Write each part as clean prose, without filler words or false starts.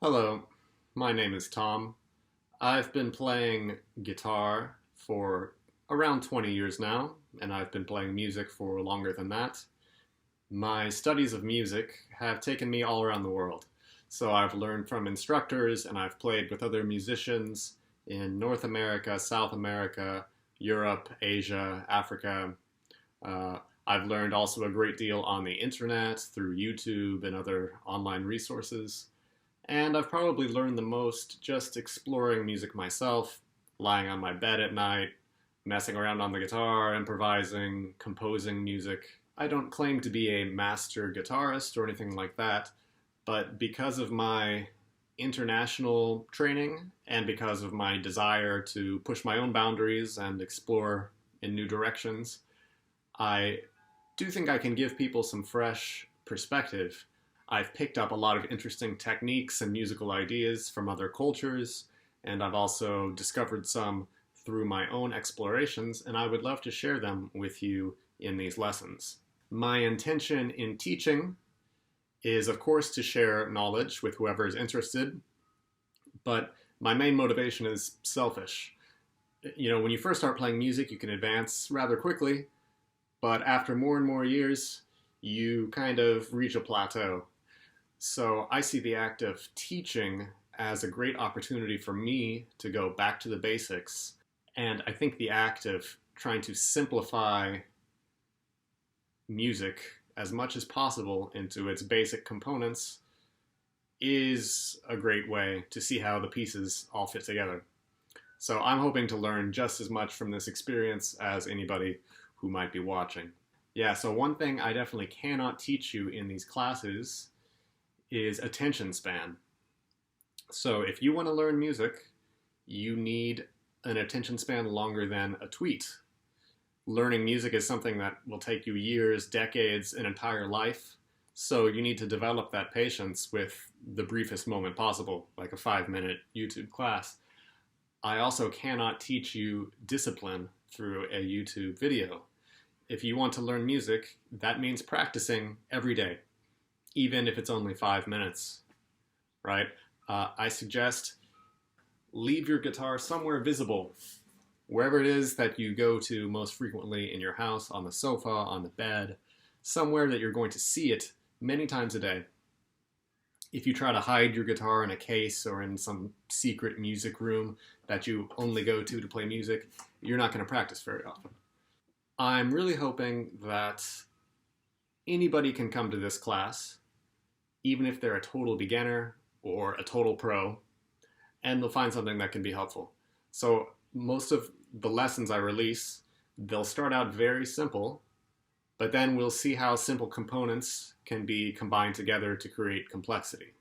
Hello, my name is Tom. I've been playing guitar for around 20 years now, and I've been playing music for longer than that. My studies of music have taken me all around the world. So I've learned from instructors and I've played with other musicians in North America, South America, Europe, Asia, Africa. I've learned also a great deal on the internet through YouTube and other online resources. And I've probably learned the most just exploring music myself, lying on my bed at night, messing around on the guitar, improvising, composing music. I don't claim to be a master guitarist or anything like that, but because of my international training and because of my desire to push my own boundaries and explore in new directions, I do think I can give people some fresh perspective. I've picked up a lot of interesting techniques and musical ideas from other cultures, and I've also discovered some through my own explorations, and I would love to share them with you in these lessons. My intention in teaching is, of course, to share knowledge with whoever is interested, but my main motivation is selfish. When you first start playing music, you can advance rather quickly, but after more and more years, you kind of reach a plateau. So I see the act of teaching as a great opportunity for me to go back to the basics. And I think the act of trying to simplify music as much as possible into its basic components is a great way to see how the pieces all fit together. So I'm hoping to learn just as much from this experience as anybody who might be watching. Yeah, so one thing I definitely cannot teach you in these classes is attention span. So if you want to learn music, you need an attention span longer than a tweet. Learning music is something that will take you years, decades, an entire life. So you need to develop that patience with the briefest moment possible, like a 5-minute YouTube class. I also cannot teach you discipline through a YouTube video. If you want to learn music, that means practicing every day, even if it's only 5 minutes, right? I suggest leave your guitar somewhere visible, wherever it is that you go to most frequently in your house, on the sofa, on the bed, somewhere that you're going to see it many times a day. If you try to hide your guitar in a case or in some secret music room that you only go to play music, you're not going to practice very often. I'm really hoping that anybody can come to this class, even if they're a total beginner or a total pro, and they'll find something that can be helpful. So most of the lessons I release, they'll start out very simple, but then we'll see how simple components can be combined together to create complexity.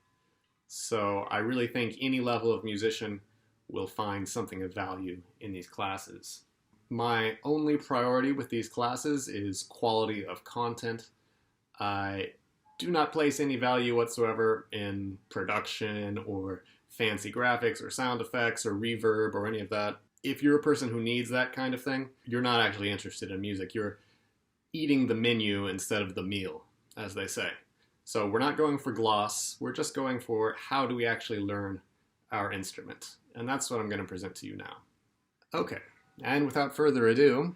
So I really think any level of musician will find something of value in these classes. My only priority with these classes is quality of content. I do not place any value whatsoever in production or fancy graphics or sound effects or reverb or any of that. If you're a person who needs that kind of thing, you're not actually interested in music. You're eating the menu instead of the meal, as they say. So we're not going for gloss. We're just going for how do we actually learn our instrument. And that's what I'm going to present to you now. Okay, and without further ado,